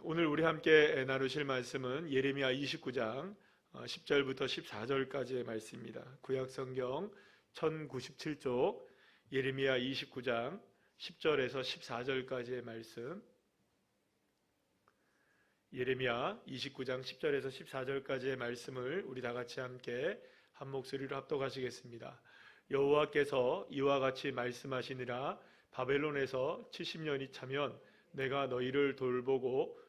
오늘 우리 함께 나누실 말씀은 예레미야 29장 10절부터 14절까지의 말씀입니다. 구약성경 1097쪽 예레미야 29장 10절에서 14절까지의 말씀, 예레미야 29장 10절에서 14절까지의 말씀을 우리 다 같이 함께 한 목소리로 합독하시겠습니다. 여호와께서 이와 같이 말씀하시니라. 바벨론에서 70년이 차면 내가 너희를 돌보고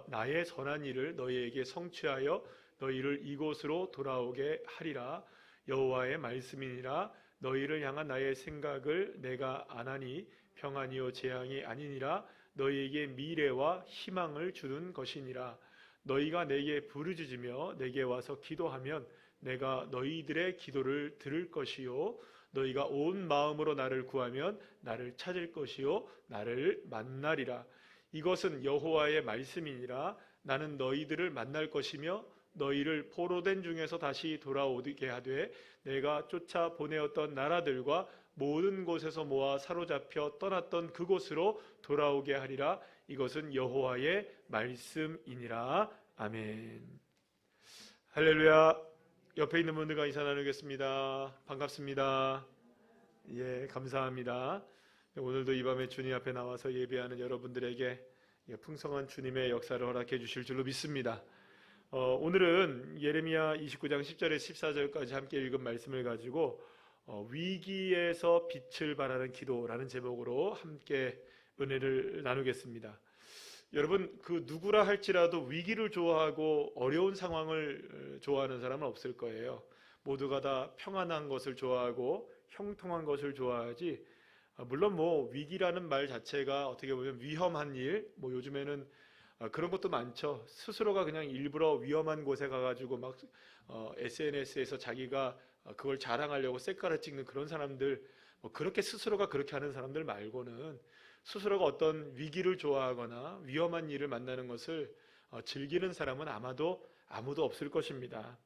나의 선한 일을 너희에게 성취하여 너희를 이곳으로 돌아오게 하리라. 여호와의 말씀이니라. 너희를 향한 나의 생각을 내가 아나니 평안이요 재앙이 아니니라. 너희에게 미래와 희망을 주는 것이니라. 너희가 내게 부르짖으며 내게 와서 기도하면 내가 너희들의 기도를 들을 것이요 너희가 온 마음으로 나를 구하면 나를 찾을 것이요 나를 만나리라. 이것은 여호와의 말씀이니라. 나는 너희들을 만날 것이며 너희를 포로된 중에서 다시 돌아오게 하되 내가 쫓아 보내었던 나라들과 모든 곳에서 모아 사로잡혀 떠났던 그곳으로 돌아오게 하리라. 이것은 여호와의 말씀이니라. 아멘. 할렐루야. 옆에 있는 분들과 인사 나누겠습니다. 반갑습니다. 예, 감사합니다. 오늘도 이 밤에 주님 앞에 나와서 예배하는 여러분들에게 풍성한 주님의 역사를 허락해 주실 줄로 믿습니다. 오늘은 예레미야 29장 10절에서 14절까지 함께 읽은 말씀을 가지고 위기에서 빛을 발하는 기도라는 제목으로 함께 은혜를 나누겠습니다. 여러분, 그 누구라 할지라도 위기를 좋아하고 어려운 상황을 좋아하는 사람은 없을 거예요. 모두가 다 평안한 것을 좋아하고 형통한 것을 좋아하지, 물론 위기라는 말 자체가 어떻게 보면 위험한 일, 요즘에는 그런 것도 많죠. 스스로가 그냥 일부러 위험한 곳에 가가지고 막 SNS에서 자기가 그걸 자랑하려고 셀카를 찍는 그런 사람들, 그렇게 스스로가 그렇게 하는 사람들 말고는 스스로가 어떤 위기를 좋아하거나 위험한 일을 만나는 것을 즐기는 사람은 아마도 아무도 없을 것입니다.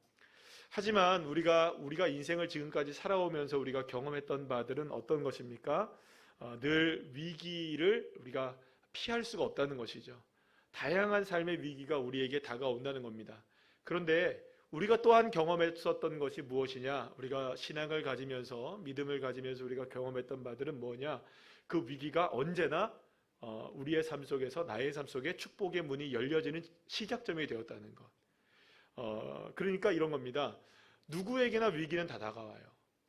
하지만 우리가 인생을 지금까지 살아오면서 우리가 경험했던 바들은 어떤 것입니까? 늘 위기를 우리가 피할 수가 없다는 것이죠. 다양한 삶의 위기가 우리에게 다가온다는 겁니다. 그런데 우리가 또한 경험했었던 것이 무엇이냐? 우리가 신앙을 가지면서, 믿음을 가지면서 우리가 경험했던 바들은 뭐냐? 그 위기가 언제나 우리의 삶 속에서, 나의 삶 속에 축복의 문이 열려지는 시작점이 되었다는 것. 그러니까 이런 겁니다. 누구에게나 위기는 다 다가와요.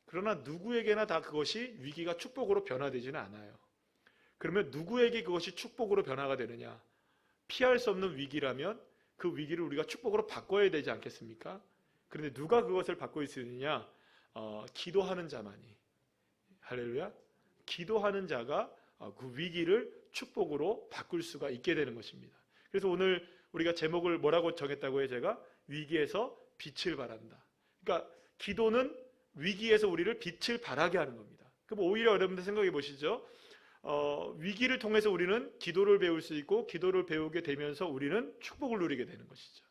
그러나 누구에게나 다 그것이 위기가 축복으로 변화되지는 않아요. 그러면 누구에게 그것이 축복으로 변화가 되느냐? 피할 수 없는 위기라면 그 위기를 우리가 축복으로 바꿔야 되지 않겠습니까? 그런데 누가 그것을 바꿀 수 있느냐? 기도하는 자만이. 할렐루야. 기도하는 자가 그 위기를 축복으로 바꿀 수가 있게 되는 것입니다. 그래서 오늘 우리가 제목을 뭐라고 정했다고요? 제가 위기에서 빛을 발한다. 그러니까 기도는 위기에서 우리를 빛을 발하게 하는 겁니다. 그럼 오히려 여러분들 생각해 보시죠. 위기를 통해서 우리는 기도를 배울 수 있고 기도를 배우게 되면서 우리는 축복을 누리게 되는 것이죠.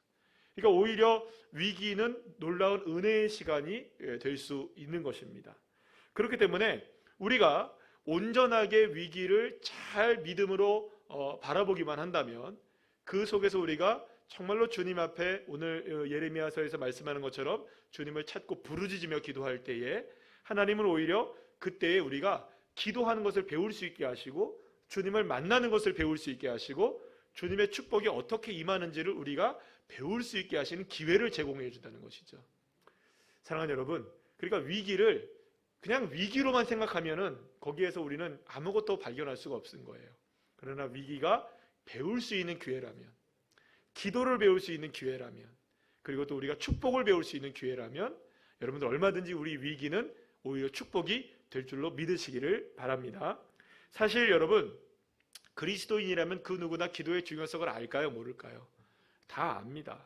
그러니까 오히려 위기는 놀라운 은혜의 시간이 될 수 있는 것입니다. 그렇기 때문에 우리가 온전하게 위기를 잘 믿음으로 바라보기만 한다면 그 속에서 우리가 정말로 주님 앞에 오늘 예레미야서에서 말씀하는 것처럼 주님을 찾고 부르짖으며 기도할 때에 하나님은 오히려 그때에 우리가 기도하는 것을 배울 수 있게 하시고 주님을 만나는 것을 배울 수 있게 하시고 주님의 축복이 어떻게 임하는지를 우리가 배울 수 있게 하시는 기회를 제공해 준다는 것이죠. 사랑하는 여러분, 그러니까 위기를 그냥 위기로만 생각하면은 거기에서 우리는 아무것도 발견할 수가 없는 거예요. 그러나 위기가 배울 수 있는 기회라면, 기도를 배울 수 있는 기회라면, 그리고 또 우리가 축복을 배울 수 있는 기회라면 여러분들 얼마든지 우리 위기는 오히려 축복이 될 줄로 믿으시기를 바랍니다. 사실 여러분, 그리스도인이라면 그 누구나 기도의 중요성을 알까요? 모를까요? 다 압니다.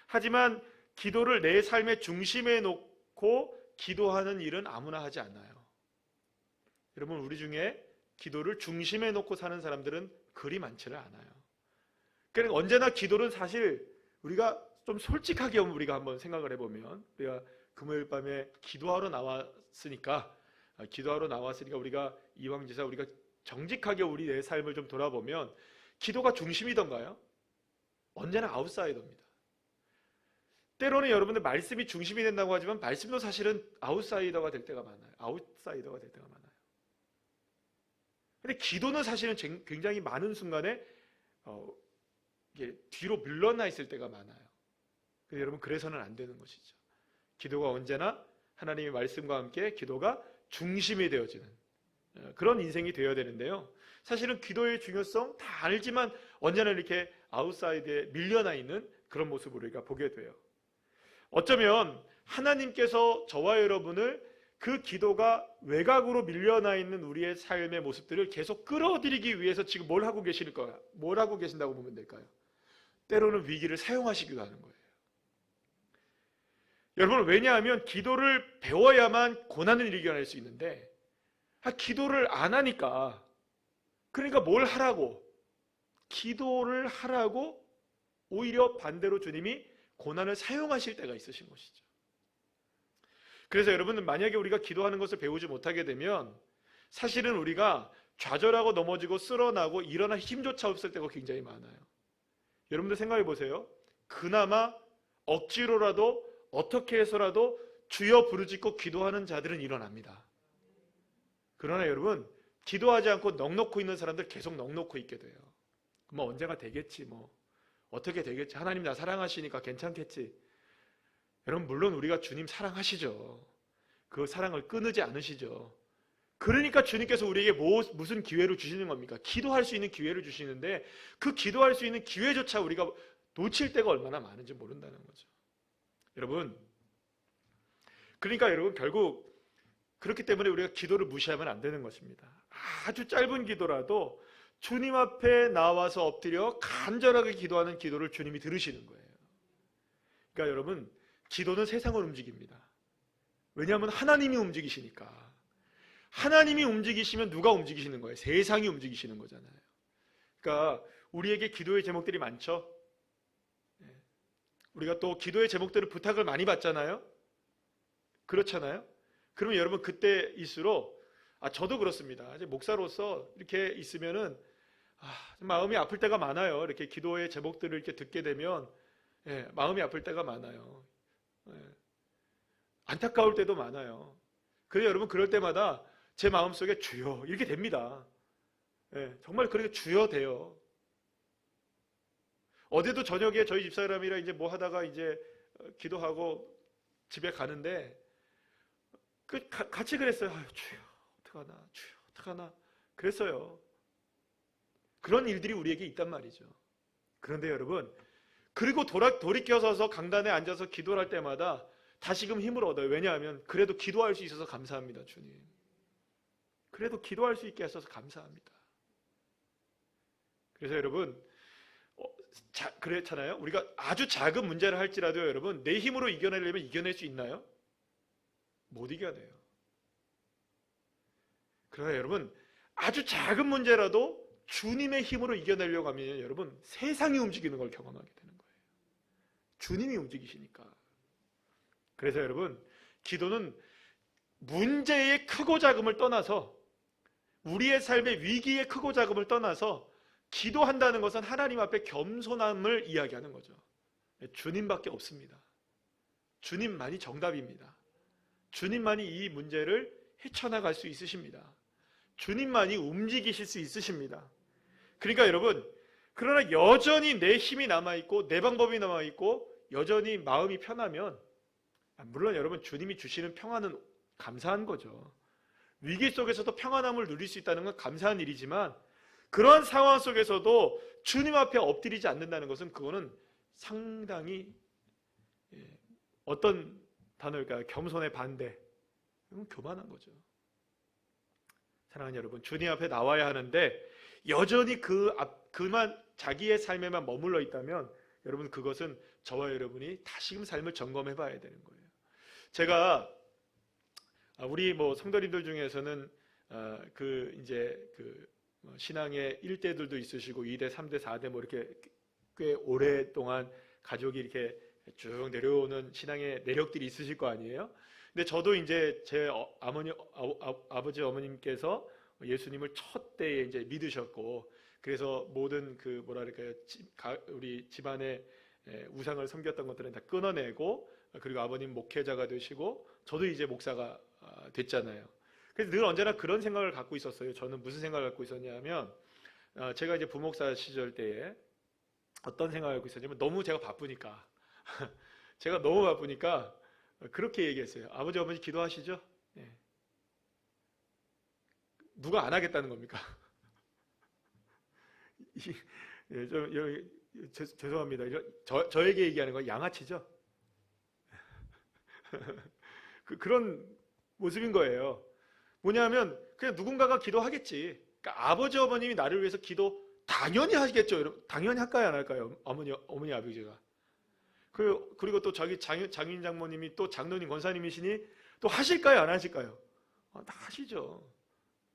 하지만 기도를 내 삶의 중심에 놓고 기도하는 일은 아무나 하지 않아요. 여러분, 우리 중에 기도를 중심에 놓고 사는 사람들은 그리 많지를 않아요. 그러니까 언제나 기도는 사실 우리가 좀 솔직하게 우리가 한번 생각을 해보면, 우리가 금요일 밤에 기도하러 나왔으니까 우리가 이왕지사 우리가 정직하게 우리 내 삶을 좀 돌아보면 기도가 중심이던가요? 언제나 아웃사이더입니다. 때로는 여러분들 말씀이 중심이 된다고 하지만 말씀도 사실은 아웃사이더가 될 때가 많아요. 아웃사이더가 될 때가 많아요. 근데 기도는 사실은 굉장히 많은 순간에 이게 뒤로 물러나 있을 때가 많아요. 그래서 여러분, 그래서는 안 되는 것이죠. 기도가 언제나 하나님의 말씀과 함께 기도가 중심이 되어지는 그런 인생이 되어야 되는데요. 사실은 기도의 중요성 다 알지만 언제나 이렇게 아웃사이드에 밀려나 있는 그런 모습을 우리가 보게 돼요. 어쩌면 하나님께서 저와 여러분을 그 기도가 외곽으로 밀려나 있는 우리의 삶의 모습들을 계속 끌어들이기 위해서 지금 뭘 하고 계실까요? 뭘 하고 계신다고 보면 될까요? 때로는 위기를 사용하시기도 하는 거예요. 여러분, 왜냐하면 기도를 배워야만 고난을 이겨낼 수 있는데 기도를 안 하니까, 그러니까 뭘 하라고? 기도를 하라고 오히려 반대로 주님이 고난을 사용하실 때가 있으신 것이죠. 그래서 여러분, 만약에 우리가 기도하는 것을 배우지 못하게 되면 사실은 우리가 좌절하고 넘어지고 쓰러나고 일어날 힘조차 없을 때가 굉장히 많아요. 여러분들 생각해 보세요. 그나마 억지로라도 어떻게 해서라도 주여 부르짖고 기도하는 자들은 일어납니다. 그러나 여러분, 기도하지 않고 넋놓고 있는 사람들 계속 넋놓고 있게 돼요. 뭐 언제가 되겠지, 뭐 어떻게 되겠지, 하나님 나 사랑하시니까 괜찮겠지. 여러분, 물론 우리가 주님 사랑하시죠. 그 사랑을 끊이지 않으시죠. 그러니까 주님께서 우리에게 무슨 기회를 주시는 겁니까? 기도할 수 있는 기회를 주시는데 그 기도할 수 있는 기회조차 우리가 놓칠 때가 얼마나 많은지 모른다는 거죠. 여러분, 그러니까 여러분, 결국 그렇기 때문에 우리가 기도를 무시하면 안 되는 것입니다. 아주 짧은 기도라도 주님 앞에 나와서 엎드려 간절하게 기도하는 기도를 주님이 들으시는 거예요. 그러니까 여러분, 기도는 세상을 움직입니다. 왜냐하면 하나님이 움직이시니까. 하나님이 움직이시면 누가 움직이시는 거예요? 세상이 움직이시는 거잖아요. 그러니까 우리에게 기도의 제목들이 많죠. 우리가 또 기도의 제목들을 부탁을 많이 받잖아요. 그렇잖아요. 그러면 여러분, 그때일수록 저도 그렇습니다. 이제 목사로서 이렇게 있으면은 마음이 아플 때가 많아요. 이렇게 기도의 제목들을 이렇게 듣게 되면 마음이 아플 때가 많아요. 안타까울 때도 많아요. 그래서 여러분, 그럴 때마다 제 마음속에 주여 이렇게 됩니다. 정말 그렇게 주여 돼요. 어제도 저녁에 저희 집사람이랑 이제 뭐 하다가 이제 기도하고 집에 가는데 같이 그랬어요. 주여 어떡하나, 주여 어떡하나 그랬어요. 그런 일들이 우리에게 있단 말이죠. 그런데 여러분, 그리고 돌이켜서서 강단에 앉아서 기도를 할 때마다 다시금 힘을 얻어요. 왜냐하면 그래도 기도할 수 있어서 감사합니다. 주님, 그래도 기도할 수 있게 하셔서 감사합니다. 그래서 여러분, 그렇잖아요. 우리가 아주 작은 문제를 할지라도 여러분, 내 힘으로 이겨내려면 이겨낼 수 있나요? 못 이겨내요. 그러나 여러분, 아주 작은 문제라도 주님의 힘으로 이겨내려고 하면 여러분, 세상이 움직이는 걸 경험하게 되는 거예요. 주님이 움직이시니까. 그래서 여러분, 기도는 문제의 크고 작음을 떠나서, 우리의 삶의 위기의 크고 작음을 떠나서 기도한다는 것은 하나님 앞에 겸손함을 이야기하는 거죠. 주님밖에 없습니다. 주님만이 정답입니다. 주님만이 이 문제를 헤쳐나갈 수 있으십니다. 주님만이 움직이실 수 있으십니다. 그러니까 여러분, 그러나 여전히 내 힘이 남아있고 내 방법이 남아있고 여전히 마음이 편하면, 물론 여러분, 주님이 주시는 평안은 감사한 거죠. 위기 속에서도 평안함을 누릴 수 있다는 건 감사한 일이지만, 그런 상황 속에서도 주님 앞에 엎드리지 않는다는 것은 그거는 상당히 어떤 단어일까요? 겸손의 반대. 이건 교만한 거죠. 사랑하는 여러분, 주님 앞에 나와야 하는데 여전히 그만 자기의 삶에만 머물러 있다면 여러분, 그것은 저와 여러분이 다시금 삶을 점검해 봐야 되는 거예요. 제가 우리 성도님들 중에서는 신앙의 1대들도 있으시고 2대, 3대, 4대 이렇게 꽤 오랫동안 가족이 이렇게 쭉 내려오는 신앙의 내력들이 있으실 거 아니에요? 근데 저도 이제 제 아버지 어머님께서 예수님을 첫 때에 이제 믿으셨고, 그래서 모든 그 뭐랄까요, 우리 집안의 우상을 섬겼던 것들은 다 끊어내고, 그리고 아버님 목회자가 되시고, 저도 이제 목사가 됐잖아요. 그래서 늘 언제나 그런 생각을 갖고 있었어요. 저는 무슨 생각을 갖고 있었냐면, 제가 이제 부목사 시절 때에 어떤 생각을 갖고 있었냐면, 너무 제가 바쁘니까 제가 너무 바쁘니까 그렇게 얘기했어요. 아버지 어머니 기도하시죠? 네. 누가 안 하겠다는 겁니까? 예, 죄송합니다. 저에게 얘기하는 건 양아치죠? 그런 모습인 거예요. 뭐냐면 그냥 누군가가 기도하겠지. 그러니까 아버지 어머님이 나를 위해서 기도 당연히 하시겠죠. 여러분. 당연히 할까요, 안 할까요? 어머니 아버지가. 그리고 또 자기 장인 장모님이 또 장로님 권사님이시니 또 하실까요, 안 하실까요? 다 하시죠.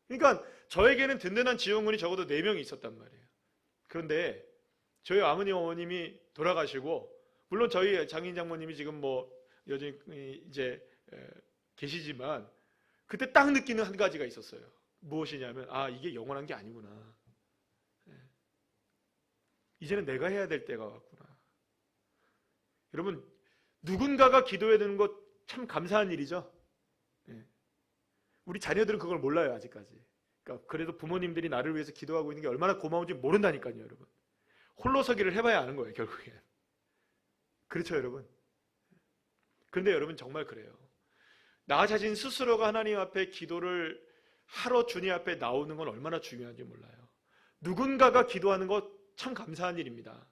그러니까 저에게는 든든한 지원군이 적어도 4명이 있었단 말이에요. 그런데 저희 아버님 어머님이 돌아가시고, 물론 저희 장인 장모님이 지금 뭐 여전히 이제 계시지만, 그때 딱 느끼는 한 가지가 있었어요. 무엇이냐면, 이게 영원한 게 아니구나. 이제는 내가 해야 될 때가 왔구나. 여러분, 누군가가 기도해야 되는 것 참 감사한 일이죠. 우리 자녀들은 그걸 몰라요, 아직까지. 그러니까 그래도 부모님들이 나를 위해서 기도하고 있는 게 얼마나 고마운지 모른다니까요, 여러분. 홀로서기를 해봐야 아는 거예요, 결국엔. 그렇죠, 여러분? 그런데 여러분 정말 그래요. 나 자신 스스로가 하나님 앞에 기도를 하러 주님 앞에 나오는 건 얼마나 중요한지 몰라요. 누군가가 기도하는 것 참 감사한 일입니다.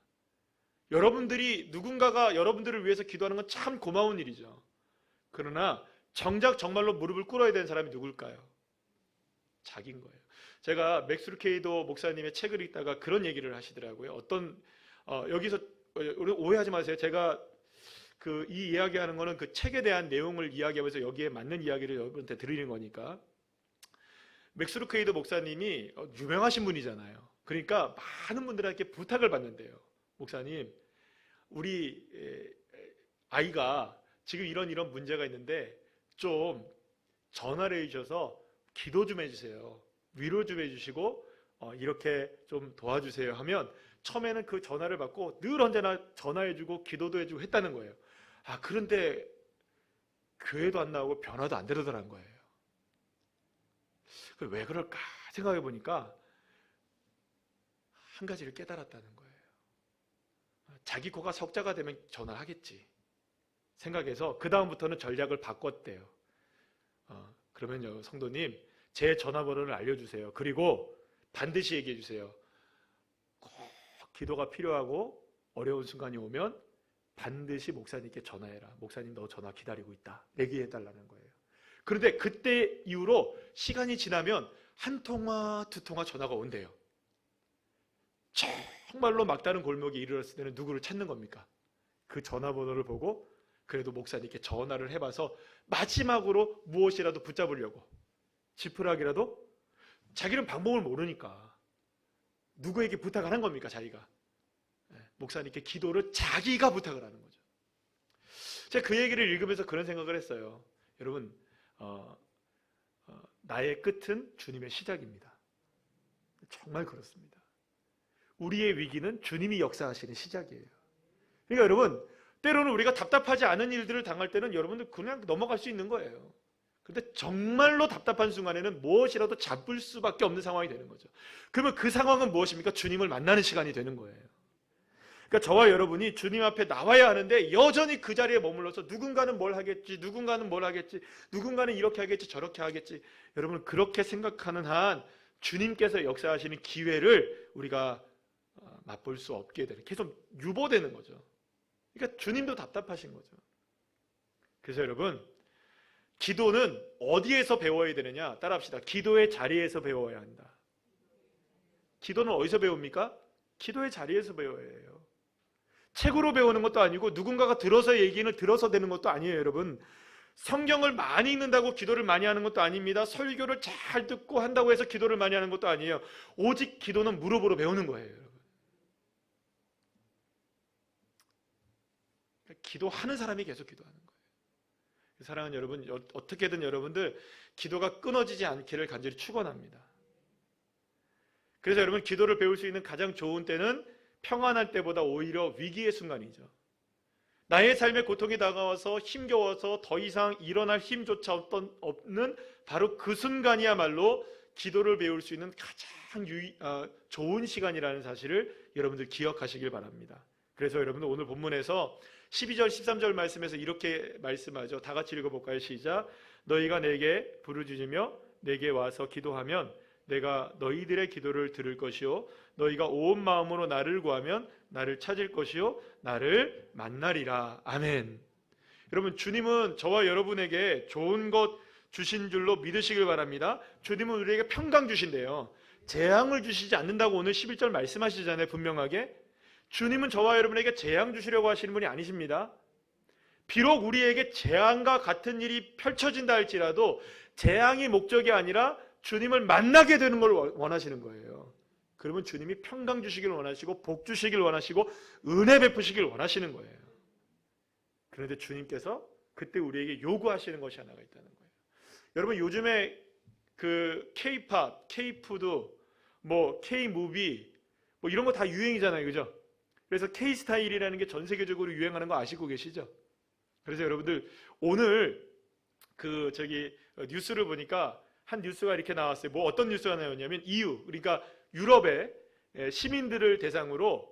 누군가가 여러분들을 위해서 기도하는 건 참 고마운 일이죠. 그러나 정작 정말로 무릎을 꿇어야 되는 사람이 누굴까요? 자기인 거예요. 제가 맥스 루케이도 목사님의 책을 읽다가 그런 얘기를 하시더라고요. 여기서 오해하지 마세요. 제가 이 이야기하는 거는 그 책에 대한 내용을 이야기하면서 여기에 맞는 이야기를 여러분한테 드리는 거니까. 맥스 루케이도 목사님이 유명하신 분이잖아요. 그러니까 많은 분들에게 부탁을 받는데요. 목사님, 우리 아이가 지금 이런 문제가 있는데 좀 전화를 해주셔서 기도 좀 해주세요. 위로 좀 해주시고 이렇게 좀 도와주세요 하면, 처음에는 그 전화를 받고 늘 언제나 전화해주고 기도도 해주고 했다는 거예요. 그런데 교회도 안 나오고 변화도 안 되더라는 거예요. 왜 그럴까 생각해 보니까 한 가지를 깨달았다는 거예요. 자기 코가 석자가 되면 전화를 하겠지 생각해서 그 다음부터는 전략을 바꿨대요. 그러면요, 성도님, 제 전화번호를 알려주세요. 그리고 반드시 얘기해 주세요. 꼭 기도가 필요하고 어려운 순간이 오면 반드시 목사님께 전화해라. 목사님, 너 전화 기다리고 있다. 얘기해달라는 거예요. 그런데 그때 이후로 시간이 지나면 한 통화, 2통화 전화가 온대요. 정말로 막다른 골목에 이르렀을 때는 누구를 찾는 겁니까? 그 전화번호를 보고 그래도 목사님께 전화를 해봐서 마지막으로 무엇이라도 붙잡으려고, 지푸라기라도. 자기는 방법을 모르니까 누구에게 부탁을 한 겁니까? 자기가. 목사님께 기도를 자기가 부탁을 하는 거죠. 제가 그 얘기를 읽으면서 그런 생각을 했어요. 여러분, 나의 끝은 주님의 시작입니다. 정말 그렇습니다. 우리의 위기는 주님이 역사하시는 시작이에요. 그러니까 여러분, 때로는 우리가 답답하지 않은 일들을 당할 때는 여러분들 그냥 넘어갈 수 있는 거예요. 그런데 정말로 답답한 순간에는 무엇이라도 잡을 수밖에 없는 상황이 되는 거죠. 그러면 그 상황은 무엇입니까? 주님을 만나는 시간이 되는 거예요. 그러니까 저와 여러분이 주님 앞에 나와야 하는데 여전히 그 자리에 머물러서 누군가는 뭘 하겠지, 누군가는 뭘 하겠지, 누군가는 이렇게 하겠지, 저렇게 하겠지. 여러분, 그렇게 생각하는 한 주님께서 역사하시는 기회를 우리가 맛볼 수 없게 되는, 계속 유보되는 거죠. 그러니까 주님도 답답하신 거죠. 그래서 여러분, 기도는 어디에서 배워야 되느냐? 따라합시다. 기도의 자리에서 배워야 한다. 기도는 어디서 배웁니까? 기도의 자리에서 배워야 해요. 책으로 배우는 것도 아니고 누군가가 들어서 얘기는 들어서 되는 것도 아니에요, 여러분. 성경을 많이 읽는다고 기도를 많이 하는 것도 아닙니다. 설교를 잘 듣고 한다고 해서 기도를 많이 하는 것도 아니에요. 오직 기도는 무릎으로 배우는 거예요, 여러분. 기도하는 사람이 계속 기도하는 거예요. 사랑하는 여러분, 어떻게든 여러분들 기도가 끊어지지 않기를 간절히 축원합니다. 그래서 여러분, 기도를 배울 수 있는 가장 좋은 때는 평안할 때보다 오히려 위기의 순간이죠. 나의 삶에 고통이 다가와서 힘겨워서 더 이상 일어날 힘조차 없는 바로 그 순간이야말로 기도를 배울 수 있는 가장 좋은 시간이라는 사실을 여러분들 기억하시길 바랍니다. 그래서 여러분들 오늘 본문에서 12절 13절 말씀에서 이렇게 말씀하죠. 다 같이 읽어볼까요? 시작. 너희가 내게 부르짖으며 내게 와서 기도하면 내가 너희들의 기도를 들을 것이요 너희가 온 마음으로 나를 구하면 나를 찾을 것이요 나를 만나리라. 아멘. 여러분, 주님은 저와 여러분에게 좋은 것 주신 줄로 믿으시길 바랍니다. 주님은 우리에게 평강 주신대요. 재앙을 주시지 않는다고 오늘 11절 말씀하시잖아요. 분명하게 주님은 저와 여러분에게 재앙 주시려고 하시는 분이 아니십니다. 비록 우리에게 재앙과 같은 일이 펼쳐진다 할지라도 재앙이 목적이 아니라 주님을 만나게 되는 걸 원하시는 거예요. 그러면 주님이 평강 주시길 원하시고 복 주시길 원하시고 은혜 베푸시길 원하시는 거예요. 그런데 주님께서 그때 우리에게 요구하시는 것이 하나가 있다는 거예요. 여러분, 요즘에 그 K-팝, K-푸드, 뭐 K-무비 뭐 이런 거 다 유행이잖아요. 그죠? 그래서 K-스타일이라는 게 전 세계적으로 유행하는 거 아시고 계시죠? 그래서 여러분들 오늘 뉴스를 보니까 한 뉴스가 이렇게 나왔어요. 뭐 어떤 뉴스가 나왔냐면 EU, 그러니까 유럽의 시민들을 대상으로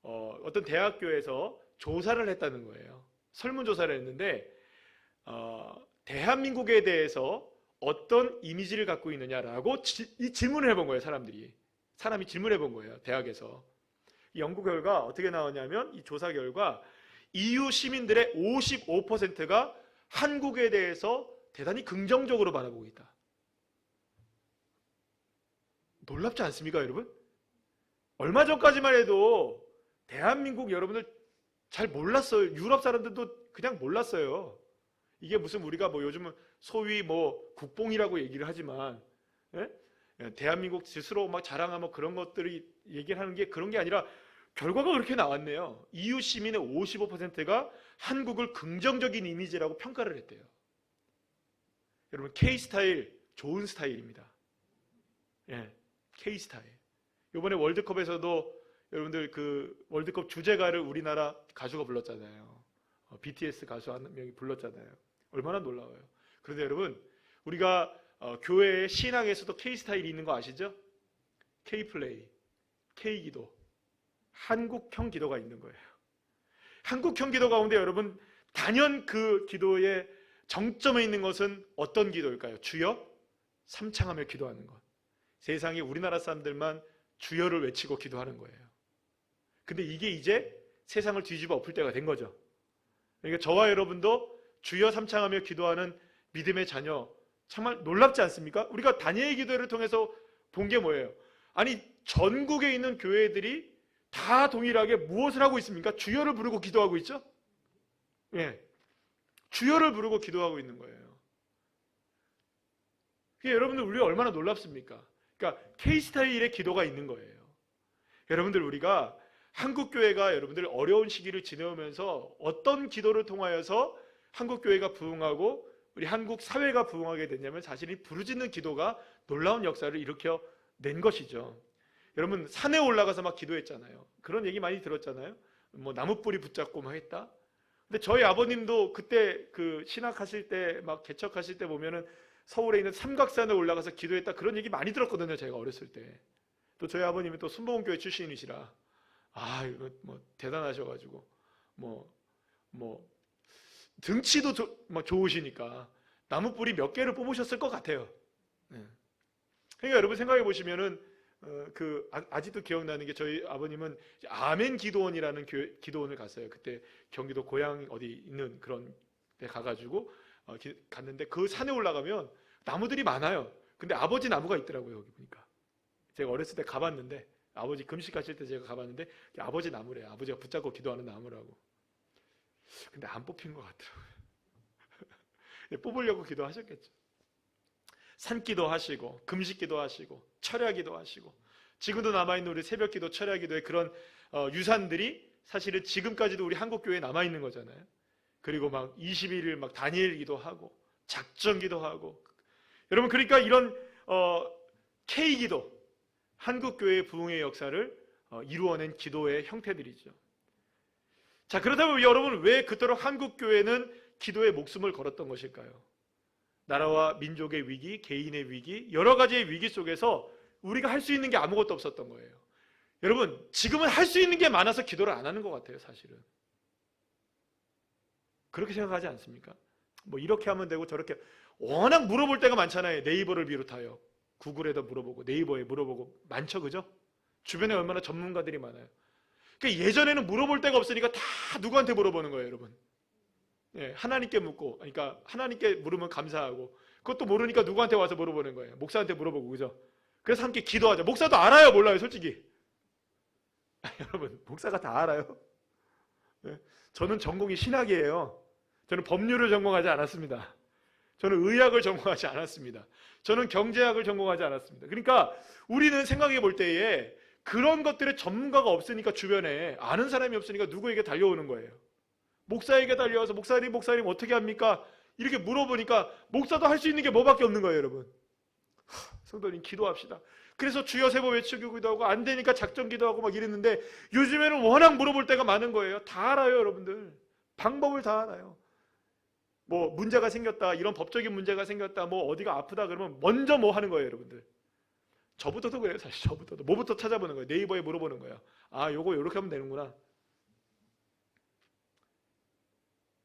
어떤 대학교에서 조사를 했다는 거예요. 설문조사를 했는데 대한민국에 대해서 어떤 이미지를 갖고 있느냐라고 이 질문을 해본 거예요. 사람이 질문해 본 거예요. 대학에서. 이 연구 결과 어떻게 나왔냐면 이 조사 결과 EU 시민들의 55%가 한국에 대해서 대단히 긍정적으로 바라보고 있다. 놀랍지 않습니까, 여러분? 얼마 전까지만 해도 대한민국 여러분들 잘 몰랐어요. 유럽 사람들도 그냥 몰랐어요. 이게 무슨 우리가 뭐 요즘은 소위 뭐 국뽕이라고 얘기를 하지만, 예? 대한민국 스스로 막 자랑하고 그런 것들이 얘기를 하는 게 그런 게 아니라 결과가 그렇게 나왔네요. EU 시민의 55%가 한국을 긍정적인 이미지라고 평가를 했대요. 여러분, K-스타일 좋은 스타일입니다. 예, K-스타일. 이번에 월드컵에서도 여러분들 그 월드컵 주제가를 우리나라 가수가 불렀잖아요. BTS 가수 한 명이 불렀잖아요. 얼마나 놀라워요. 그런데 여러분, 우리가 교회의 신앙에서도 K-스타일이 있는 거 아시죠? K-플레이, K-기도, 한국형 기도가 있는 거예요. 한국형 기도 가운데 여러분, 단연 그 기도의 정점에 있는 것은 어떤 기도일까요? 주여 삼창하며 기도하는 것. 세상에 우리나라 사람들만 주여를 외치고 기도하는 거예요. 근데 이게 이제 세상을 뒤집어 엎을 때가 된 거죠. 그러니까 저와 여러분도 주여 삼창하며 기도하는 믿음의 자녀, 정말 놀랍지 않습니까? 우리가 다니엘 기도를 통해서 본 게 뭐예요? 아니, 전국에 있는 교회들이 다 동일하게 무엇을 하고 있습니까? 주여를 부르고 기도하고 있죠? 예. 주여를 부르고 기도하고 있는 거예요. 그게 여러분들 우리가 얼마나 놀랍습니까? 그러니까 K-스타일의 기도가 있는 거예요. 여러분들, 우리가 한국교회가 여러분들 어려운 시기를 지내오면서 어떤 기도를 통하여서 한국교회가 부흥하고 우리 한국 사회가 부흥하게 됐냐면 사실 이 부르짖는 기도가 놀라운 역사를 일으켜낸 것이죠. 여러분, 산에 올라가서 막 기도했잖아요. 그런 얘기 많이 들었잖아요. 뭐 나무뿌리 붙잡고 막 했다. 근데 저희 아버님도 그때 그 신학하실 때 막 개척하실 때 보면은 서울에 있는 삼각산에 올라가서 기도했다, 그런 얘기 많이 들었거든요. 제가 어렸을 때. 또 저희 아버님이 또 순복음교회 출신이시라 이거 뭐 대단하셔가지고 뭐 등치도 막 좋으시니까 나무뿌리 몇 개를 뽑으셨을 것 같아요. 네. 그러니까 여러분 생각해 보시면은 아직도 기억나는 게 저희 아버님은 아멘 기도원이라는 기도원을 갔어요. 그때 경기도 고향 어디 있는 그런 데 가가지고 갔는데 그 산에 올라가면 나무들이 많아요. 근데 아버지 나무가 있더라고요. 여기 보니까 제가 어렸을 때 가봤는데, 아버지 금식 하실 때 제가 가봤는데 아버지 나무래요. 아버지가 붙잡고 기도하는 나무라고. 근데 안 뽑힌 것 같더라고요. 뽑으려고 기도하셨겠죠. 산기도 하시고 금식기도 하시고 철야기도 하시고 지금도 남아있는 우리 새벽기도 철야기도의 그런 유산들이 사실은 지금까지도 우리 한국교회에 남아있는 거잖아요. 그리고 막 21일 막 다니엘기도 하고 작전기도 하고, 여러분 그러니까 이런 K기도, 한국교회의 부흥의 역사를 이루어낸 기도의 형태들이죠. 자, 그렇다면 여러분, 왜 그토록 한국교회는 기도에 목숨을 걸었던 것일까요? 나라와 민족의 위기, 개인의 위기, 여러 가지의 위기 속에서 우리가 할 수 있는 게 아무것도 없었던 거예요. 여러분, 지금은 할 수 있는 게 많아서 기도를 안 하는 것 같아요, 사실은. 그렇게 생각하지 않습니까? 뭐 이렇게 하면 되고 저렇게, 워낙 물어볼 때가 많잖아요. 네이버를 비롯하여 구글에도 물어보고 네이버에 물어보고 많죠, 그죠? 주변에 얼마나 전문가들이 많아요. 그러니까 예전에는 물어볼 데가 없으니까 다 누구한테 물어보는 거예요, 여러분. 예, 하나님께 묻고, 그러니까 하나님께 물으면 감사하고, 그것도 모르니까 누구한테 와서 물어보는 거예요. 목사한테 물어보고, 그죠? 그래서 함께 기도하죠. 목사도 알아요, 몰라요, 솔직히? 여러분, 목사가 다 알아요. 예, 저는 전공이 신학이에요. 저는 법률을 전공하지 않았습니다. 저는 의학을 전공하지 않았습니다. 저는 경제학을 전공하지 않았습니다. 그러니까 우리는 생각해 볼 때에 그런 것들의 전문가가 없으니까, 주변에 아는 사람이 없으니까 누구에게 달려오는 거예요. 목사에게 달려와서 목사님 어떻게 합니까? 이렇게 물어보니까 목사도 할 수 있는 게 뭐밖에 없는 거예요, 여러분. 성도님, 기도합시다. 그래서 주여 세보 외치기도 하고, 안 되니까 작전 기도하고 막 이랬는데, 요즘에는 워낙 물어볼 때가 많은 거예요. 다 알아요, 여러분들. 방법을 다 알아요. 뭐 문제가 생겼다, 이런 법적인 문제가 생겼다, 뭐 어디가 아프다 그러면 먼저 뭐 하는 거예요, 여러분들. 저부터도 그래요, 사실. 저부터도 뭐부터 찾아보는 거예요. 네이버에 물어보는 거예요. 아, 요거 요렇게 하면 되는구나.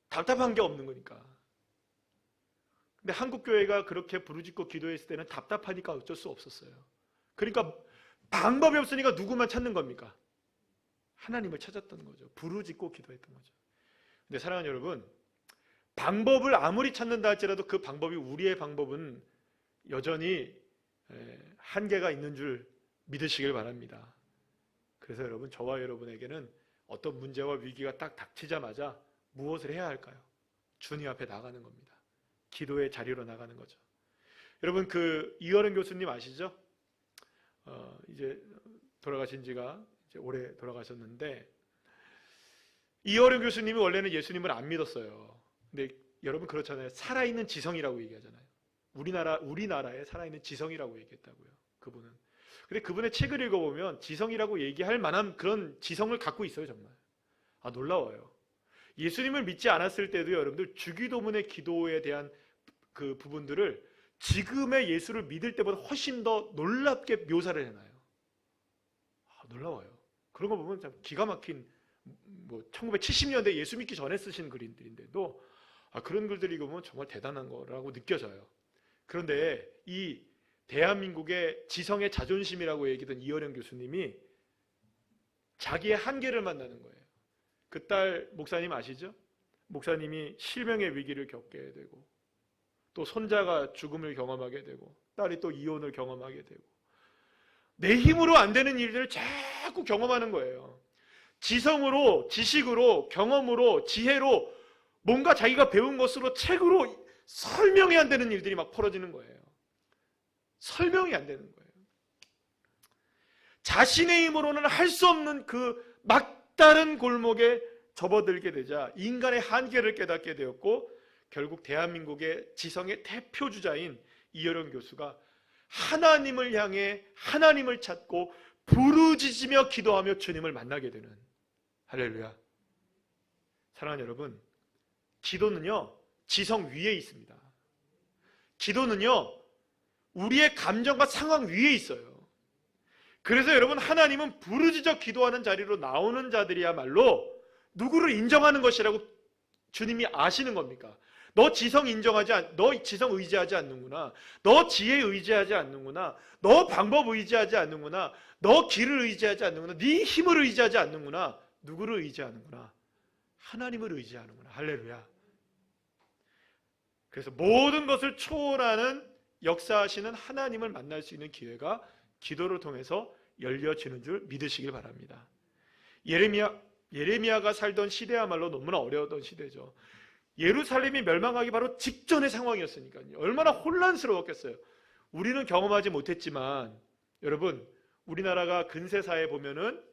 답답한 게 없는 거니까. 근데 한국교회가 그렇게 부르짖고 기도했을 때는 답답하니까 어쩔 수 없었어요. 그러니까 방법이 없으니까 누구만 찾는 겁니까? 하나님을 찾았던 거죠. 부르짖고 기도했던 거죠. 근데 사랑하는 여러분, 방법을 아무리 찾는다 할지라도 그 방법이, 우리의 방법은 여전히 한계가 있는 줄 믿으시길 바랍니다. 그래서 여러분, 저와 여러분에게는 어떤 문제와 위기가 딱 닥치자마자 무엇을 해야 할까요? 주님 앞에 나가는 겁니다. 기도의 자리로 나가는 거죠. 여러분, 그 이어른 교수님 아시죠? 이제 돌아가신 지가 이제 오래 돌아가셨는데, 이어른 교수님이 원래는 예수님을 안 믿었어요. 근데 여러분, 그렇잖아요. 살아있는 지성이라고 얘기하잖아요. 우리나라에 살아있는 지성이라고 얘기했다고요, 그분은. 근데 그분의 책을 읽어보면 지성이라고 얘기할 만한 그런 지성을 갖고 있어요, 정말. 아, 놀라워요. 예수님을 믿지 않았을 때도 여러분들 주기도문의 기도에 대한 그 부분들을 지금의 예수를 믿을 때보다 훨씬 더 놀랍게 묘사를 해놔요. 아, 놀라워요. 그런 거 보면 참 기가 막힌, 뭐 1970년대 예수 믿기 전에 쓰신 글인데도 그런 글들을 읽으면 정말 대단한 거라고 느껴져요. 그런데 이 대한민국의 지성의 자존심이라고 얘기했던 이어령 교수님이 자기의 한계를 만나는 거예요. 그 딸 목사님 아시죠? 목사님이 실명의 위기를 겪게 되고, 또 손자가 죽음을 경험하게 되고, 딸이 또 이혼을 경험하게 되고, 내 힘으로 안 되는 일들을 자꾸 경험하는 거예요. 지성으로, 지식으로, 경험으로, 지혜로, 뭔가 자기가 배운 것으로, 책으로 설명이 안 되는 일들이 막 벌어지는 거예요. 설명이 안 되는 거예요. 자신의 힘으로는 할 수 없는 그 막다른 골목에 접어들게 되자 인간의 한계를 깨닫게 되었고, 결국 대한민국의 지성의 대표주자인 이어령 교수가 하나님을 향해 하나님을 찾고 부르짖으며 기도하며 주님을 만나게 되는, 할렐루야. 사랑하는 여러분, 기도는요 지성 위에 있습니다. 기도는요 우리의 감정과 상황 위에 있어요. 그래서 여러분, 하나님은 부르짖어 기도하는 자리로 나오는 자들이야말로 누구를 인정하는 것이라고 주님이 아시는 겁니까? 너 지성 너 지성 의지하지 않는구나. 너 지혜 의지하지 않는구나. 너 방법 의지하지 않는구나. 너 길을 의지하지 않는구나. 네 힘을 의지하지 않는구나. 누구를 의지하는구나? 하나님을 의지하는구나. 할렐루야. 그래서 모든 것을 초월하는 역사하시는 하나님을 만날 수 있는 기회가 기도를 통해서 열려지는 줄 믿으시길 바랍니다. 예레미야가 살던 시대야말로 너무나 어려웠던 시대죠. 예루살렘이 멸망하기 바로 직전의 상황이었으니까요. 얼마나 혼란스러웠겠어요. 우리는 경험하지 못했지만 여러분, 우리나라가 근세사에 보면은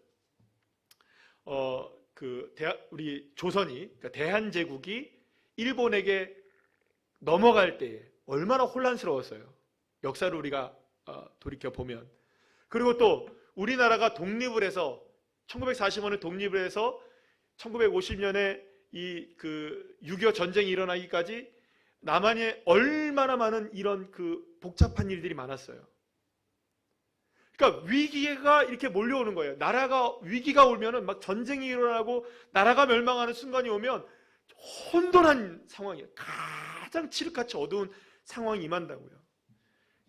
우리 조선이, 그러니까 대한제국이 일본에게 넘어갈 때 얼마나 혼란스러웠어요. 역사를 우리가 돌이켜 보면 그리고 또 우리나라가 독립을 해서 1945년에 독립을 해서 1950년에 이 6.25 전쟁이 일어나기까지 남한에 얼마나 많은 이런 복잡한 일들이 많았어요. 그러니까 위기가 이렇게 몰려오는 거예요. 나라가 위기가 오면은 막 전쟁이 일어나고 나라가 멸망하는 순간이 오면 혼돈한 상황이에요. 가장 칠흑같이 어두운 상황이 임한다고요.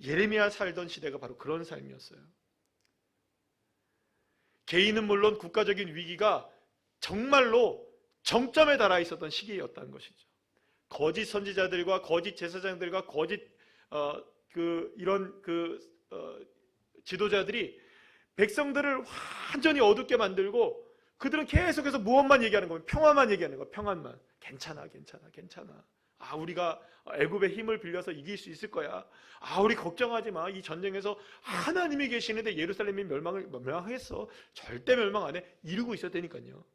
예레미야 살던 시대가 바로 그런 삶이었어요. 개인은 물론 국가적인 위기가 정말로 정점에 달아 있었던 시기였다는 것이죠. 거짓 선지자들과 거짓 제사장들과 거짓 지도자들이 백성들을 완전히 어둡게 만들고 그들은 계속해서 무엇만 얘기하는 거예요? 평화만 얘기하는 거예요. 평안만. 괜찮아. 아, 우리가 애굽의 힘을 빌려서 이길 수 있을 거야. 아, 우리 걱정하지 마. 이 전쟁에서 하나님이 계시는데 예루살렘이 멸망하겠어. 절대 멸망 안 해. 이러고 있었다니까요.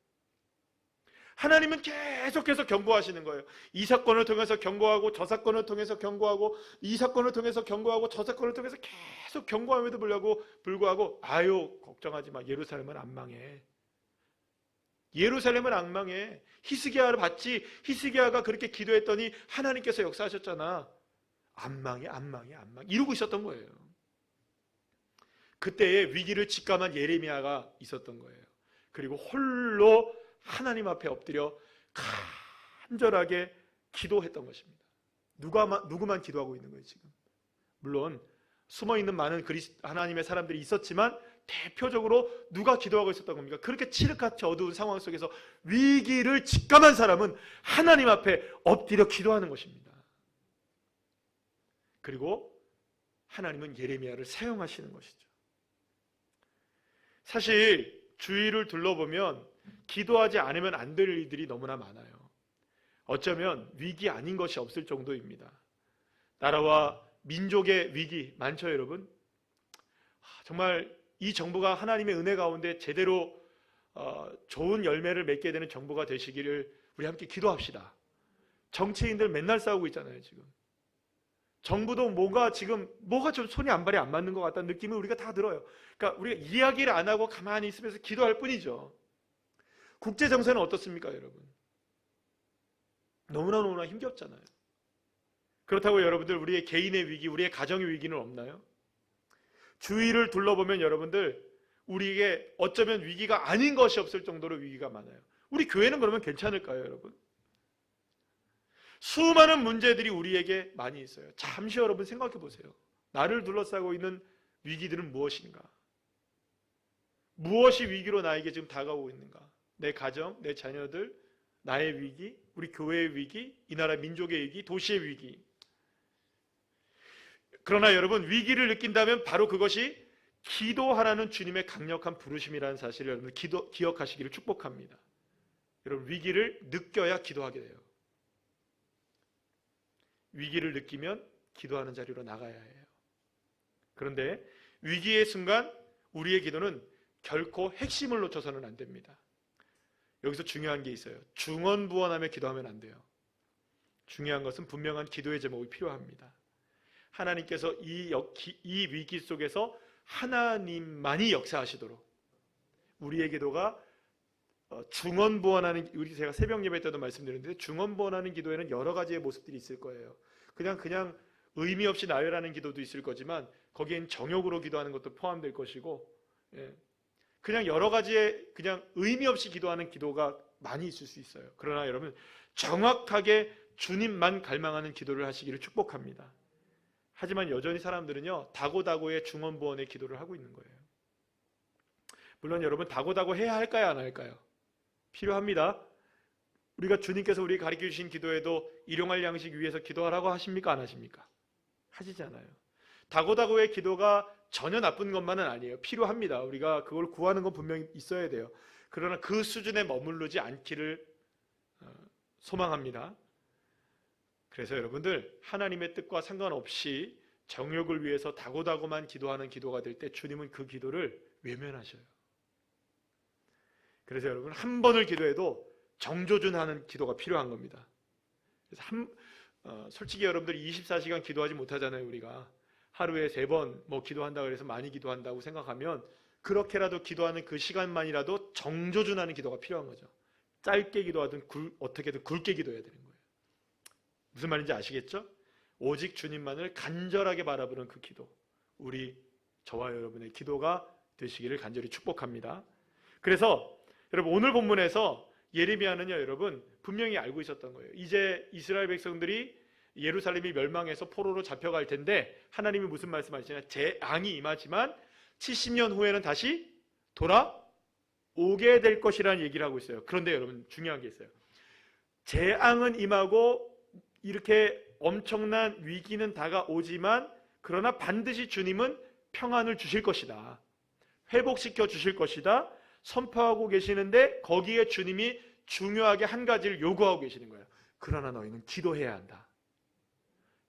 하나님은 계속해서 경고하시는 거예요. 이 사건을 통해서 경고하고 저 사건을 통해서 경고하고 이 사건을 통해서 경고하고 저 사건을 통해서 계속 경고함에도 불구하고 아유, 걱정하지 마. 예루살렘은 안 망해. 예루살렘은 안 망해. 히스기야를 봤지. 히스기야가 그렇게 기도했더니 하나님께서 역사하셨잖아. 안 망해. 이러고 있었던 거예요. 그때에 위기를 직감한 예레미야가 있었던 거예요. 그리고 홀로 하나님 앞에 엎드려 간절하게 기도했던 것입니다. 누구만 기도하고 있는 거예요, 지금. 물론 숨어있는 많은 하나님의 사람들이 있었지만 대표적으로 누가 기도하고 있었던 겁니까? 그렇게 칠흑같이 어두운 상황 속에서 위기를 직감한 사람은 하나님 앞에 엎드려 기도하는 것입니다. 그리고 하나님은 예레미야를 사용하시는 것이죠. 사실 주위를 둘러보면 기도하지 않으면 안 될 일들이 너무나 많아요. 어쩌면 위기 아닌 것이 없을 정도입니다. 나라와 민족의 위기 많죠, 여러분? 정말 이 정부가 하나님의 은혜 가운데 제대로 좋은 열매를 맺게 되는 정부가 되시기를 우리 함께 기도합시다. 정치인들 맨날 싸우고 있잖아요, 지금. 정부도 뭐가 좀 손이 안 발이 안 맞는 것 같다는 느낌을 우리가 다 들어요. 그러니까 우리가 이야기를 안 하고 가만히 있으면서 기도할 뿐이죠. 국제 정세는 어떻습니까, 여러분? 너무나 힘겹잖아요. 그렇다고 여러분들 우리의 개인의 위기, 우리의 가정의 위기는 없나요? 주위를 둘러보면 여러분들 우리에게 어쩌면 위기가 아닌 것이 없을 정도로 위기가 많아요. 우리 교회는 그러면 괜찮을까요, 여러분? 수많은 문제들이 우리에게 많이 있어요. 잠시 여러분 생각해 보세요. 나를 둘러싸고 있는 위기들은 무엇인가? 무엇이 위기로 나에게 지금 다가오고 있는가? 내 가정, 내 자녀들, 나의 위기, 우리 교회의 위기, 이 나라 민족의 위기, 도시의 위기. 그러나 여러분, 위기를 느낀다면 바로 그것이 기도하라는 주님의 강력한 부르심이라는 사실을 여러분 기억하시기를 축복합니다. 여러분, 위기를 느껴야 기도하게 돼요. 위기를 느끼면 기도하는 자리로 나가야 해요. 그런데 위기의 순간 우리의 기도는 결코 핵심을 놓쳐서는 안 됩니다. 여기서 중요한 게 있어요. 중언부언하며 기도하면 안 돼요. 중요한 것은 분명한 기도의 제목이 필요합니다. 하나님께서 이 위기 속에서 하나님만이 역사하시도록 우리의 기도가 중언부언하는, 제가 새벽 예배 때도 말씀드렸는데 중언부언하는 기도에는 여러 가지의 모습들이 있을 거예요. 그냥 의미 없이 나열하는 기도도 있을 거지만 거기엔 정욕으로 기도하는 것도 포함될 것이고, 그냥 여러 가지의 그냥 의미 없이 기도하는 기도가 많이 있을 수 있어요. 그러나 여러분, 정확하게 주님만 갈망하는 기도를 하시기를 축복합니다. 하지만 여전히 사람들은요, 다고다고의 중언부언의 기도를 하고 있는 거예요. 물론 여러분, 다고다고 해야 할까요, 안 할까요? 필요합니다. 우리가 주님께서 우리에게 가르쳐 주신 기도에도 일용할 양식 위해서 기도하라고 하십니까, 안 하십니까? 하시지 않아요. 다고다고의 기도가 전혀 나쁜 것만은 아니에요. 필요합니다. 우리가 그걸 구하는 건 분명히 있어야 돼요. 그러나 그 수준에 머무르지 않기를 소망합니다. 그래서 여러분들, 하나님의 뜻과 상관없이 정욕을 위해서 다고다고만 기도하는 기도가 될 때 주님은 그 기도를 외면하셔요. 그래서 여러분, 한 번을 기도해도 정조준하는 기도가 필요한 겁니다. 그래서 솔직히 여러분들 24시간 기도하지 못하잖아요, 우리가. 하루에 3번 뭐 기도한다고 해서 많이 기도한다고 생각하면 그렇게라도 기도하는 그 시간만이라도 정조준하는 기도가 필요한 거죠. 짧게 기도하든 어떻게든 굵게 기도해야 되는 거예요. 무슨 말인지 아시겠죠? 오직 주님만을 간절하게 바라보는 그 기도, 저와 여러분의 기도가 되시기를 간절히 축복합니다. 그래서 여러분 오늘 본문에서 예레미야는요, 여러분 분명히 알고 있었던 거예요. 이제 이스라엘 백성들이 예루살렘이 멸망해서 포로로 잡혀갈 텐데 하나님이 무슨 말씀하시냐? 재앙이 임하지만 70년 후에는 다시 돌아오게 될 것이라는 얘기를 하고 있어요. 그런데 여러분 중요한 게 있어요. 재앙은 임하고 이렇게 엄청난 위기는 다가오지만 그러나 반드시 주님은 평안을 주실 것이다. 회복시켜 주실 것이다. 선포하고 계시는데 거기에 주님이 중요하게 한 가지를 요구하고 계시는 거예요. 그러나 너희는 기도해야 한다.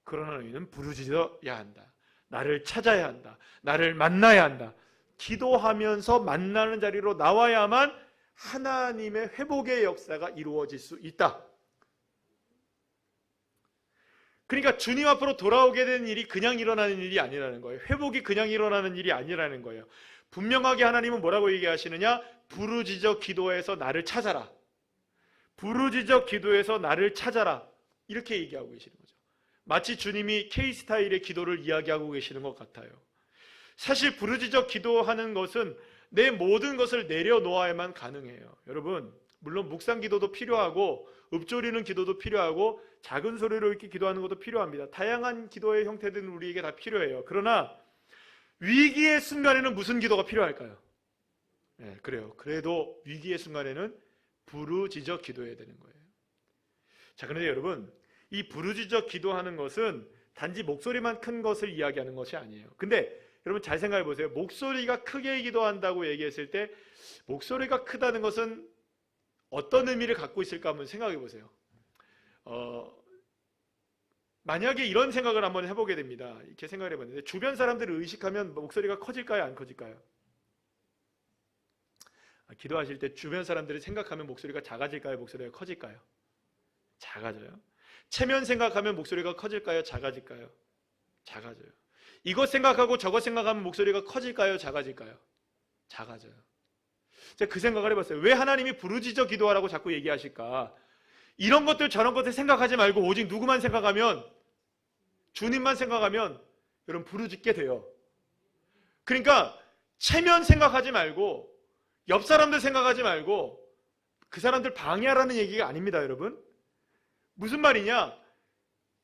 그러나 너희는 부르짖어야 한다. 나를 찾아야 한다. 나를 만나야 한다. 기도하면서 만나는 자리로 나와야만 하나님의 회복의 역사가 이루어질 수 있다. 그러니까 주님 앞으로 돌아오게 되는 일이 그냥 일어나는 일이 아니라는 거예요. 회복이 그냥 일어나는 일이 아니라는 거예요. 분명하게 하나님은 뭐라고 얘기하시느냐? 부르짖어 기도해서 나를 찾아라. 부르짖어 기도해서 나를 찾아라. 이렇게 얘기하고 계시는 거죠. 마치 주님이 K스타일의 기도를 이야기하고 계시는 것 같아요. 사실 부르짖어 기도하는 것은 내 모든 것을 내려놓아야만 가능해요. 여러분, 물론 묵상 기도도 필요하고 읊조리는 기도도 필요하고 작은 소리로 이렇게 기도하는 것도 필요합니다. 다양한 기도의 형태들은 우리에게 다 필요해요. 그러나 위기의 순간에는 무슨 기도가 필요할까요? 네, 그래요. 그래도 위기의 순간에는 부르짖어 기도해야 되는 거예요. 자, 그런데 여러분, 이 부르짖어 기도하는 것은 단지 목소리만 큰 것을 이야기하는 것이 아니에요. 근데 여러분 잘 생각해 보세요. 목소리가 크게 기도한다고 얘기했을 때 목소리가 크다는 것은 어떤 의미를 갖고 있을까 한번 생각해 보세요. 만약에 이런 생각을 한번 해보게 됩니다. 이렇게 생각을 해봤는데 주변 사람들을 의식하면 목소리가 커질까요? 안 커질까요? 기도하실 때 주변 사람들을 생각하면 목소리가 작아질까요? 목소리가 커질까요? 작아져요. 체면 생각하면 목소리가 커질까요? 작아질까요? 작아져요. 이것 생각하고 저것 생각하면 목소리가 커질까요? 작아질까요? 작아져요. 제가 그 생각을 해봤어요. 왜 하나님이 부르짖어 기도하라고 자꾸 얘기하실까? 이런 것들 저런 것들 생각하지 말고 오직 누구만 생각하면, 주님만 생각하면 여러분 부르짖게 돼요. 그러니까 체면 생각하지 말고 옆 사람들 생각하지 말고 그 사람들 방해하라는 얘기가 아닙니다. 여러분 무슨 말이냐?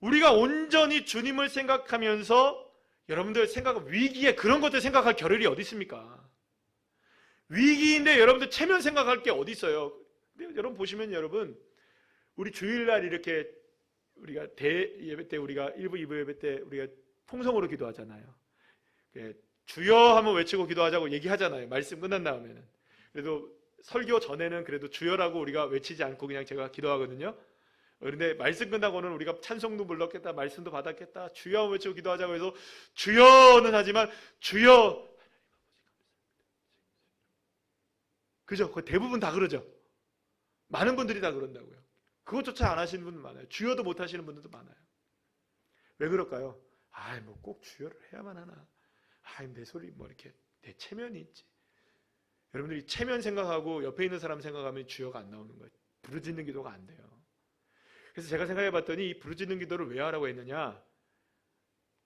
우리가 온전히 주님을 생각하면서 여러분들 위기에 그런 것들 생각할 겨를이 어디 있습니까? 위기인데 여러분들 체면 생각할 게 어디 있어요? 근데 여러분 보시면 여러분 우리 주일날 이렇게 우리가 대예배 때 우리가 1부 2부 예배 때 우리가 통성으로 기도하잖아요. 주여 하면 외치고 기도하자고 얘기하잖아요. 말씀 끝난 다음에는. 그래도 설교 전에는 그래도 주여라고 우리가 외치지 않고 그냥 제가 기도하거든요. 그런데 말씀 끝나고는 우리가 찬송도 불렀겠다, 말씀도 받았겠다, 주여 하면 외치고 기도하자고 해서 주여는 하지만 주여, 그죠? 대부분 다 그러죠. 많은 분들이 다 그런다고요. 그것조차 안 하시는 분들 많아요. 주여도 못 하시는 분들도 많아요. 왜 그럴까요? 뭐 꼭 주여를 해야만 하나. 내 소리 뭐 이렇게 내 체면이 있지. 여러분들이 체면 생각하고 옆에 있는 사람 생각하면 주여가 안 나오는 거예요. 부르짖는 기도가 안 돼요. 그래서 제가 생각해 봤더니 이 부르짖는 기도를 왜 하라고 했느냐?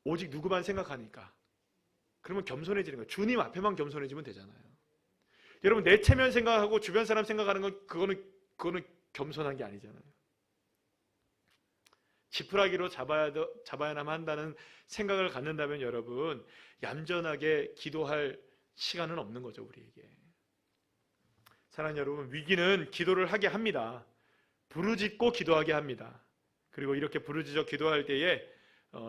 오직 누구만 생각하니까. 그러면 겸손해지는 거예요. 주님 앞에만 겸손해지면 되잖아요. 여러분 내 체면 생각하고 주변 사람 생각하는 건 그거는 겸손한 게 아니잖아요. 지푸라기로 잡아야만 한다는 생각을 갖는다면 여러분 얌전하게 기도할 시간은 없는 거죠. 우리에게. 사랑하는 여러분, 위기는 기도를 하게 합니다. 부르짖고 기도하게 합니다. 그리고 이렇게 부르짖어 기도할 때에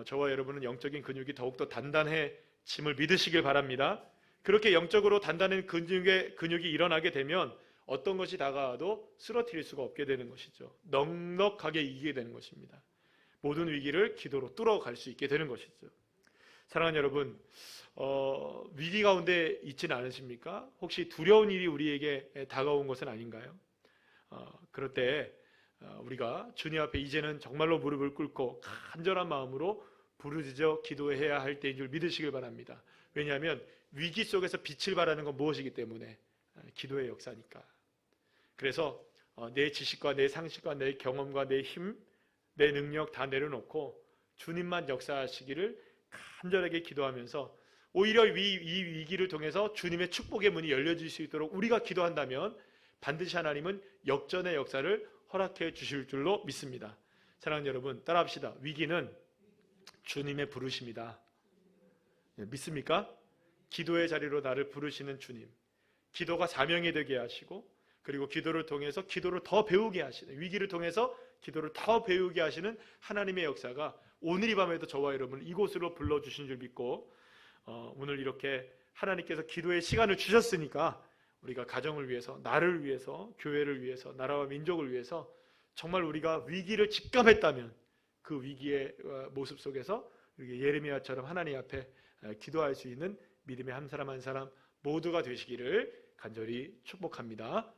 저와 여러분은 영적인 근육이 더욱더 단단해짐을 믿으시길 바랍니다. 그렇게 영적으로 단단한 근육이 일어나게 되면 어떤 것이 다가와도 쓰러뜨릴 수가 없게 되는 것이죠. 넉넉하게 이기게 되는 것입니다. 모든 위기를 기도로 뚫어갈 수 있게 되는 것이죠. 사랑하는 여러분, 위기 가운데 있지는 않으십니까? 혹시 두려운 일이 우리에게 다가온 것은 아닌가요? 그럴 때 우리가 주님 앞에 이제는 정말로 무릎을 꿇고 간절한 마음으로 부르짖어 기도해야 할 때인 줄 믿으시길 바랍니다. 왜냐하면 위기 속에서 빛을 발하는 건 무엇이기 때문에 기도의 역사니까. 그래서 내 지식과 내 상식과 내 경험과 내 힘, 내 능력 다 내려놓고 주님만 역사하시기를 간절하게 기도하면서 오히려 이 위기를 통해서 주님의 축복의 문이 열려질 수 있도록 우리가 기도한다면 반드시 하나님은 역전의 역사를 허락해 주실 줄로 믿습니다. 사랑하는 여러분, 따라합시다. 위기는 주님의 부르심이다. 믿습니까? 기도의 자리로 나를 부르시는 주님, 기도가 사명이 되게 하시고, 그리고 기도를 통해서 기도를 더 배우게 하시는, 위기를 통해서 기도를 더 배우게 하시는 하나님의 역사가 오늘 이 밤에도 저와 여러분을 이곳으로 불러주신 줄 믿고, 오늘 이렇게 하나님께서 기도의 시간을 주셨으니까 우리가 가정을 위해서, 나를 위해서, 교회를 위해서, 나라와 민족을 위해서 정말 우리가 위기를 직감했다면 그 위기의 모습 속에서 예레미야처럼 하나님 앞에 기도할 수 있는 믿음의 한 사람 한 사람 모두가 되시기를 간절히 축복합니다.